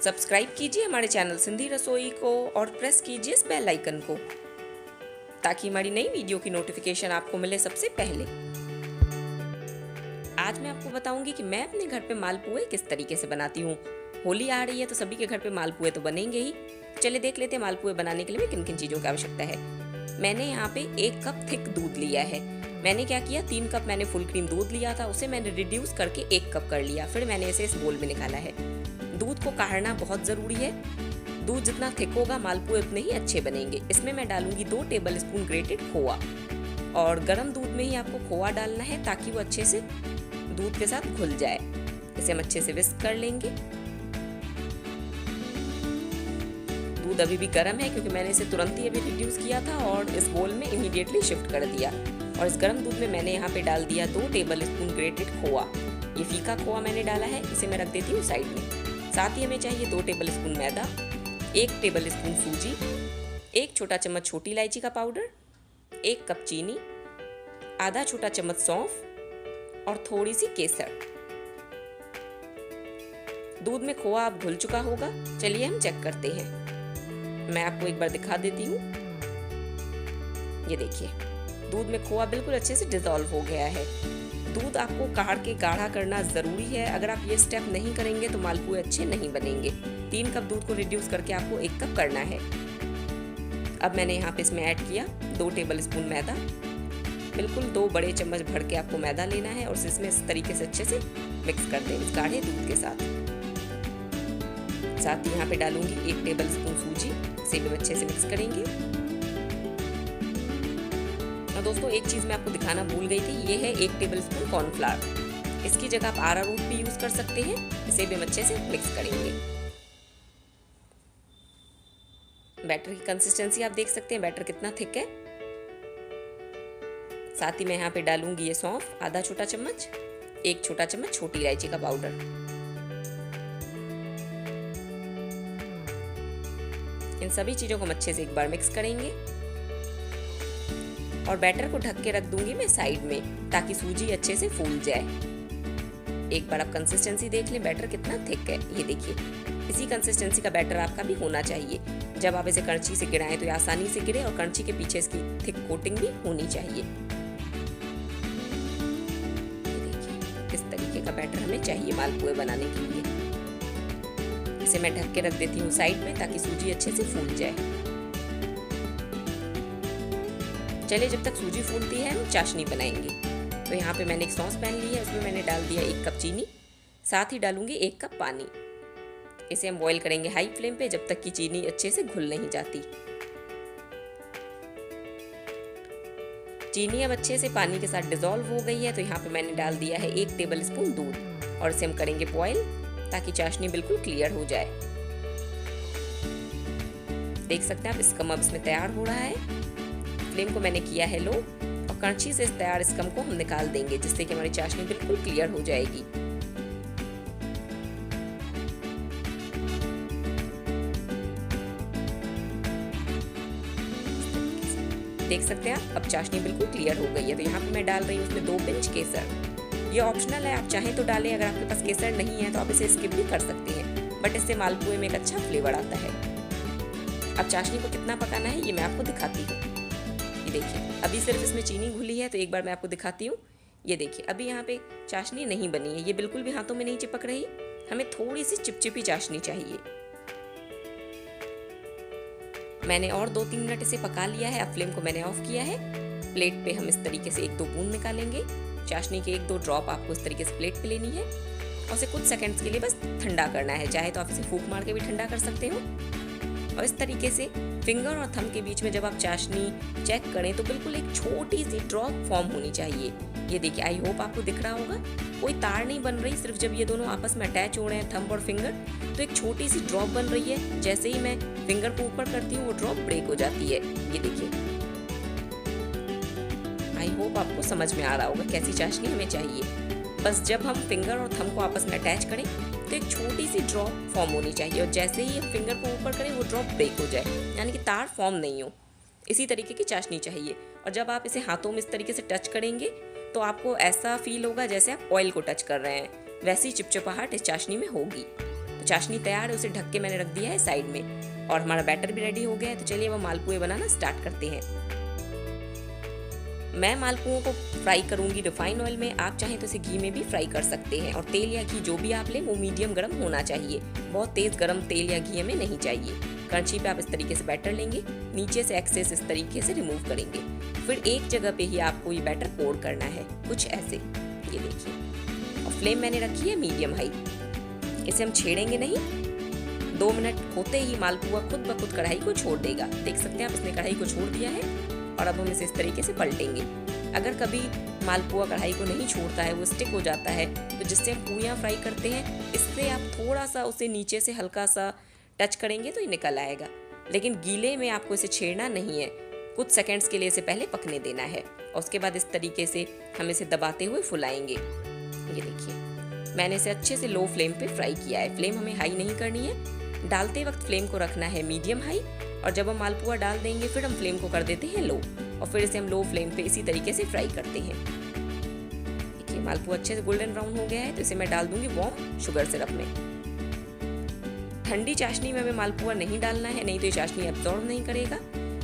Subscribe कीजिए हमारे channel Sindhi रसोई को और प्रेस कीजिए इस बेल आइकन को ताकि हमारी नई वीडियो की नोटिफिकेशन आपको मिले सबसे पहले। आज मैं आपको बताऊंगी कि मैं अपने घर पे मालपुए किस तरीके से बनाती हूँ। होली आ रही है तो सभी के घर पे मालपुए तो बनेंगे ही। चलिए देख लेते हैं मालपुए बनाने के लिए किन किन चीज़ों की आवश्यकता है। मैंने यहाँ पे 1 कप थिक दूध लिया है। मैंने क्या किया, 3 कप मैंने फुल क्रीम दूध लिया था, उसे मैंने रिड्यूस करके 1 कप कर लिया। फिर मैंने इसे इस बोल में निकाला है। दूध को काढ़ना बहुत ज़रूरी है। दूध जितना थिक होगा मालपुए उतने ही अच्छे बनेंगे। इसमें मैं डालूंगी 2 टेबल स्पून ग्रेटेड खोआ, और गर्म दूध में ही आपको खोआ डालना है ताकि वो अच्छे से दूध के साथ घुल जाए। इसे हम अच्छे से विस्क कर लेंगे। दूध अभी भी गर्म है क्योंकि मैंने इसे तुरंत ही अभी रिड्यूस किया था और इस बोल में इमीडिएटली शिफ्ट कर दिया। और इस गर्म दूध में मैंने यहाँ पे डाल दिया 2 टेबल स्पून ग्रेटेड खोआ। ये फीका खोआ मैंने डाला है, इसे मैं रख देती हूँ साइड में। साथ ही हमें चाहिए 2 टेबल स्पून मैदा, 1 टेबल स्पून सूजी, 1 छोटा चम्मच छोटी इलायची का पाउडर, 1 कप चीनी, आधा छोटा चम्मच सौंफ और थोड़ी सी केसर। दूध में खोआ अब घुल चुका होगा। चलिए हम चेक करते हैं। मैं आपको एक बार दिखा देती हूँ। ये देखिए, दूध में खोआ बिल्कुल अच्छे से डिसॉल्व हो गया है। दूध आपको काढ़ के गाढ़ा करना ज़रूरी है। अगर आप ये स्टेप नहीं करेंगे तो मालपुए अच्छे नहीं बनेंगे। 3 कप दूध को रिड्यूस करके आपको 1 कप करना है। अब मैंने यहाँ पे इसमें ऐड किया 2 टेबल स्पून मैदा। बिल्कुल 2 बड़े चम्मच भर के आपको मैदा लेना है और इसमें इस तरीके से अच्छे से मिक्स कर दें इस गाढ़े दूध के साथ। साथ ही यहाँ पे डालूंगी 1 टेबल स्पून सूजी, इसे भी अच्छे से मिक्स करेंगे। और दोस्तों एक चीज़ मैं आपको दिखाना भूल गई थी, ये है 1 टेबल स्पून कॉर्नफ्लावर। इसकी जगह आप अरारोट भी यूज़ कर सकते हैं। इसे भी हम अच्छे से मिक्स करेंगे। बैटर की कंसिस्टेंसी आप देख सकते हैं, बैटर कितना थिक है। साथ ही मैं यहाँ पे डालूंगी ये सौंफ, आधा छोटा चम्मच, 1 छोटा चम्मच छोटी इलायची का पाउडर। इन सभी चीज़ों को हम अच्छे से एक बार मिक्स करेंगे और बैटर को ढक के रख दूंगी मैं साइड में ताकि सूजी अच्छे से फूल जाए। एक बार आप कंसिस्टेंसी देख लें, बैटर कितना थिक है। ये देखिए, इसी कंसिस्टेंसी का बैटर आपका भी होना चाहिए। जब आप इसे कड़छी से गिराएं तो ये आसानी से गिरे और कड़छी के पीछे इसकी थिक कोटिंग भी होनी चाहिए। ये देखिए, इस तरीके का बैटर हमें चाहिए मालपुए बनाने के लिए। इसे मैं ढक के रख देती हूँ साइड में ताकि सूजी अच्छे से फूल जाए। चलिए जब तक सूजी फूलती है हम चाशनी बनाएंगे। तो यहाँ पे मैंने एक सॉस पैन ली है, उसमें मैंने डाल दिया 1 कप चीनी, साथ ही डालूंगी 1 कप पानी। इसे हम बॉईल करेंगे हाई फ्लेम पे जब तक कि चीनी अच्छे से घुल नहीं जाती। चीनी अब अच्छे से पानी के साथ डिसॉल्व हो गई है। तो यहाँ पे मैंने डाल दिया है 1 टेबल स्पून दूध और इसे हम करेंगे बॉईल ताकि चाशनी बिल्कुल क्लियर हो जाए। देख सकते हैं आप, स्कम अब इसमें तैयार हो रहा है। फ्लेम को मैंने किया है लो और कड़छी से इस तैयार स्कम को हम निकाल देंगे जिससे कि हमारी चाशनी बिल्कुल क्लियर हो जाएगी। देख सकते हैं आप, अब चाशनी बिल्कुल क्लियर हो गई है। तो यहाँ पे मैं डाल रही हूँ उसमें 2 पिंच केसर। ये ऑप्शनल है, आप चाहें तो डालें। अगर आपके पास केसर नहीं है तो आप इसे स्किप भी कर सकते हैं, बट इससे मालपुए में एक अच्छा फ्लेवर आता है। अब चाशनी को कितना पकाना है ये मैं आपको दिखाती हूँ। ये देखिए, अभी सिर्फ इसमें चीनी घुली है। तो एक बार मैं आपको दिखाती हूँ। ये देखिए, अभी यहाँ पे चाशनी नहीं बनी है, ये बिल्कुल भी हाथों में नहीं चिपक रही। हमें थोड़ी सी चिपचिपी चाशनी चाहिए। मैंने और 2-3 मिनट इसे पका लिया है। अब फ्लेम को मैंने ऑफ किया है। प्लेट पे हम इस तरीके से 1-2 बूंद निकालेंगे। चाशनी के 1-2 ड्रॉप आपको इस तरीके से प्लेट पे लेनी है और उसे कुछ सेकंड्स के लिए बस ठंडा करना है। चाहे तो आप इसे फूंक मार के भी ठंडा कर सकते हो। और इस तरीके से फिंगर और थंब के बीच में जब आप चाशनी चेक करें तो बिल्कुल एक छोटी सी ड्रॉप फॉर्म होनी चाहिए। ये देखिए, आई होप आपको दिख रहा होगा। कोई तार नहीं बन रही, सिर्फ जब ये दोनों आपस में अटैच हो रहे हैं थंब और फिंगर, तो एक छोटी सी ड्रॉप बन रही है। जैसे ही मैं फिंगर को ऊपर करती हूँ वो ड्रॉप ब्रेक हो जाती है। ये देखिए, आई होप आपको समझ में आ रहा होगा कैसी चाशनी हमें चाहिए। बस जब हम फिंगर और थंब को आपस में अटैच करें तो एक छोटी सी ड्रॉप फॉर्म होनी चाहिए और जैसे ही हम फिंगर को ऊपर करें वो ड्रॉप ब्रेक हो जाए, यानी कि तार फॉर्म नहीं हो। इसी तरीके की चाशनी चाहिए। और जब आप इसे हाथों में इस तरीके से टच करेंगे तो आपको ऐसा फील होगा जैसे आप ऑयल को टच कर रहे हैं। वैसी चिपचिपाहट इस चाशनी में होगी। तो चाशनी तैयार है, उसे ढक के मैंने रख दिया है साइड में और हमारा बैटर भी रेडी हो गया है। तो चलिए अब मालपुए बनाना स्टार्ट करते हैं। मैं मालपुओं को फ्राई करूंगी रिफाइन ऑयल में, आप चाहें तो इसे घी में भी फ्राई कर सकते हैं। और तेल या घी जो भी आप लें वो मीडियम गर्म होना चाहिए, बहुत तेज गर्म तेल या घी हमें नहीं चाहिए। करछी पे आप इस तरीके से बैटर लेंगे, नीचे से एक्सेस इस तरीके से रिमूव करेंगे। फिर एक जगह पे ही आपको ये बैटर पोर करना है, कुछ ऐसे, ये देखिए। और फ्लेम मैंने रखी है मीडियम हाई, इसे हम छेड़ेंगे नहीं। 2 मिनट होते ही मालपुआ खुद ब खुद कढ़ाई को छोड़ देगा। देख सकते हैं आप, इसने कढ़ाई को छोड़ दिया है और अब हम इसे इस तरीके से पलटेंगे। अगर कभी मालपुआ कढ़ाई को नहीं छोड़ता है, वो स्टिक हो जाता है, तो जिससे हम पूरियाँ फ्राई करते हैं, इससे आप थोड़ा सा उसे नीचे से हल्का सा टच करेंगे तो ये निकल आएगा। लेकिन गीले में आपको इसे छेड़ना नहीं है, कुछ सेकंड्स के लिए इसे पहले पकने देना है और उसके बाद इस तरीके से हम इसे दबाते हुए फुलाएंगे। ये देखिए, मैंने इसे अच्छे से लो फ्लेम पे फ्राई किया है। फ्लेम हमें हाई नहीं करनी है, डालते वक्त फ्लेम को रखना है मीडियम हाई, और जब हम मालपुआ डाल देंगे फिर हम फ्लेम को कर देते हैं लो, और फिर इसे हम लो फ्लेम पे इसी तरीके से फ्राई करते हैं। देखिए मालपुआ अच्छे से गोल्डन ब्राउन हो गया है, तो इसे मैं डाल दूंगी वार्म शुगर सिरप में। ठंडी चाशनी में हमें मालपुआ नहीं डालना है, नहीं तो ये चाशनी एब्जॉर्ब नहीं करेगा।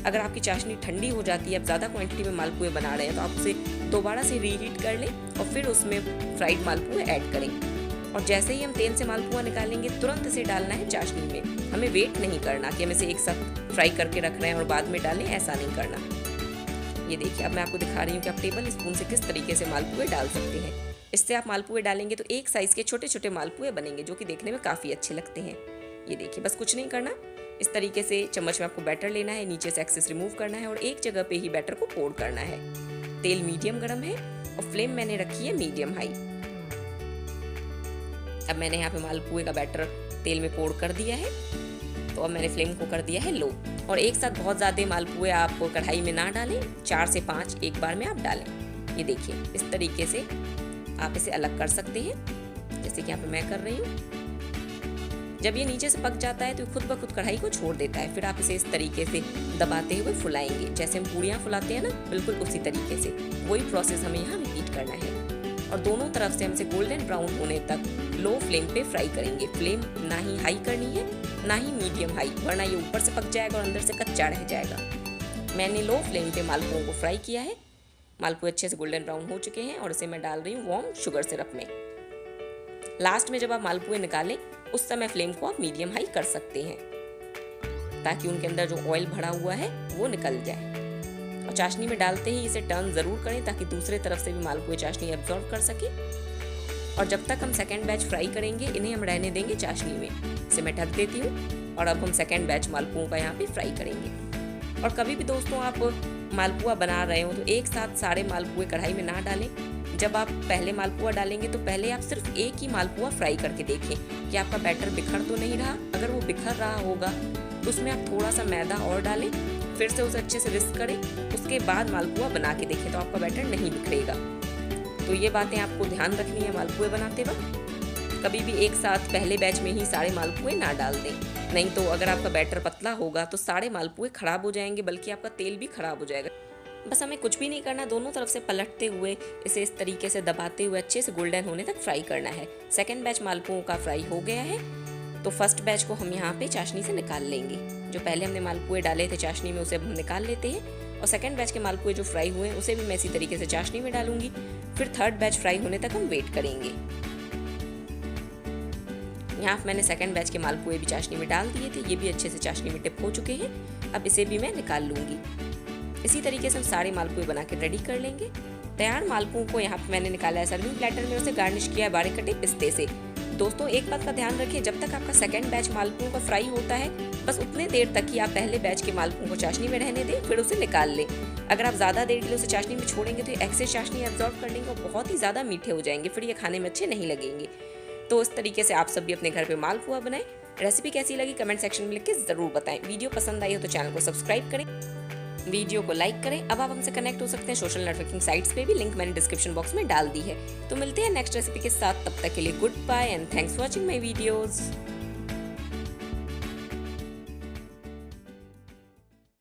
अगर आपकी चाशनी ठंडी हो जाती है, आप ज़्यादा क्वांटिटी में मालपुए बना रहे हैं, तो आप उसे दोबारा से रीहीट कर लें और फिर उसमें फ्राइड मालपुए ऐड करें। और जैसे ही हम तेल से मालपुआ निकालेंगे, तुरंत इसे डालना है चाशनी में। हमें वेट नहीं करना कि हम इसे एक साथ फ्राई करके रख रहे हैं और बाद में डालें, ऐसा नहीं करना। ये देखिए, अब मैं आपको दिखा रही हूँ कि आप टेबल स्पून से किस तरीके से मालपुए डाल सकते हैं। इससे आप मालपुए डालेंगे तो एक साइज़ के छोटे छोटे मालपुए बनेंगे, जो कि देखने में काफ़ी अच्छे लगते हैं। ये देखिए, बस कुछ नहीं करना, इस तरीके से चम्मच में आपको बैटर लेना है, नीचे से एक्सेस रिमूव करना है और एक जगह पे ही बैटर को पोर करना है। तेल मीडियम गरम है और फ्लेम मैंने रखी है मीडियम हाई। अब मैंने यहाँ पे मालपुए का बैटर तेल में पोर कर दिया है, तो अब मैंने फ्लेम को कर दिया है लो। और एक साथ बहुत ज़्यादा मालपुए आप कढ़ाई में ना डालें, 4 से 5 एक बार में आप डालें। ये देखिए, इस तरीके से आप इसे अलग कर सकते हैं, जैसे कि यहाँ पे मैं कर रही हूँ। जब ये नीचे से पक जाता है तो खुद ब खुद कढ़ाई को छोड़ देता है। फिर आप इसे इस तरीके से दबाते हुए फुलाएंगे, जैसे हम पूड़ियाँ फुलाते हैं ना, बिल्कुल उसी तरीके से। वही प्रोसेस हमें यहाँ रिपीट करना है और दोनों तरफ से हम इसे गोल्डन ब्राउन होने तक लो फ्लेम पे फ्राई करेंगे। फ्लेम ना ही हाई करनी है ना ही मीडियम हाई, वरना ये ऊपर से पक जाएगा और अंदर से कच्चा रह जाएगा। मैंने लो फ्लेम पे मालपुओं को फ्राई किया है। मालपुए अच्छे से गोल्डन ब्राउन हो चुके हैं और इसे मैं डाल रही हूँ वार्म शुगर सिरप में। लास्ट में जब आप मालपुए निकालें, उस समय फ्लेम को आप मीडियम हाई कर सकते हैं, ताकि उनके अंदर जो ऑयल भरा हुआ है वो निकल जाए। और चाशनी में डालते ही इसे टर्न ज़रूर करें, ताकि दूसरे तरफ से भी मालपुए चाशनी एब्जॉर्ब कर सके। और जब तक हम सेकेंड बैच फ्राई करेंगे, इन्हें हम रहने देंगे चाशनी में। इसे मैं ढक देती हूँ और अब हम सेकेंड बैच मालपुओं का यहाँ पे फ्राई करेंगे। और कभी भी दोस्तों आप मालपुआ बना रहे हो तो एक साथ सारे मालपुए कढ़ाई में ना डालें। जब आप पहले मालपुआ डालेंगे तो पहले आप सिर्फ एक ही मालपुआ फ्राई करके देखें कि आपका बैटर बिखर तो नहीं रहा। अगर वो बिखर रहा होगा तो उसमें आप थोड़ा सा मैदा और डालें, फिर से उसे अच्छे से विस्क करें, उसके बाद मालपुआ बना के देखें तो आपका बैटर नहीं बिखरेगा। तो ये बातें आपको ध्यान रखनी है मालपुए बनाते वक्त। कभी भी एक साथ पहले बैच में ही सारे मालपुए ना डाल दें, नहीं तो अगर आपका बैटर पतला होगा तो सारे मालपुए खराब हो जाएंगे, बल्कि आपका तेल भी खराब हो जाएगा। बस हमें कुछ भी नहीं करना, दोनों तरफ से पलटते हुए इसे इस तरीके से दबाते हुए अच्छे से गोल्डन होने तक फ्राई करना है। सेकंड बैच मालपुओं का फ्राई हो गया है, तो फर्स्ट बैच को हम यहाँ पे चाशनी से निकाल लेंगे। जो पहले हमने मालपुए डाले थे चाशनी में, उसे हम निकाल लेते हैं। और सेकंड बैच के मालपुए जो फ्राई हुए हैं उसे भी मैं इसी तरीके से चाशनी में डालूंगी। फिर थर्ड बैच फ्राई होने तक हम वेट करेंगे। यहाँ मैंने सेकंड बैच के मालपुए भी चाशनी में डाल दिए थे, ये भी अच्छे से चाशनी में डिप हो चुके हैं। अब इसे भी मैं निकाल लूँगी। इसी तरीके से हम सारे मालपुए बना के रेडी कर लेंगे। तैयार मालपुओं को यहाँ पे मैंने निकाला है सर्विंग प्लेटर में, उसे गार्निश किया है बारीक कटे पिस्ते से। दोस्तों एक बात का ध्यान रखिए, जब तक आपका सेकंड बैच मालपुओं का फ्राई होता है, बस उतने देर तक ही आप पहले बैच के मालपुओं को चाशनी में रहने दें, फिर उसे निकाल लें। अगर आप ज़्यादा देर के लिए उसे चाशनी में छोड़ेंगे तो एक्सेस चाशनी एब्जॉर्ब कर लेंगे और बहुत ही ज़्यादा मीठे हो जाएंगे, फिर ये खाने में अच्छे नहीं लगेंगे। तो इस तरीके से आप सब भी अपने घर पे मालपुआ बनाएं। रेसिपी कैसी लगी कमेंट सेक्शन में लिख के ज़रूर बताएं। वीडियो पसंद आई हो तो चैनल को सब्सक्राइब करें, वीडियो को लाइक करें। अब आप हमसे कनेक्ट हो सकते हैं सोशल नेटवर्किंग साइट्स पे भी, लिंक मैंने डिस्क्रिप्शन बॉक्स में डाल दी है। तो मिलते हैं नेक्स्ट रेसिपी के साथ, तब तक के लिए good bye and thanks for watching my videos.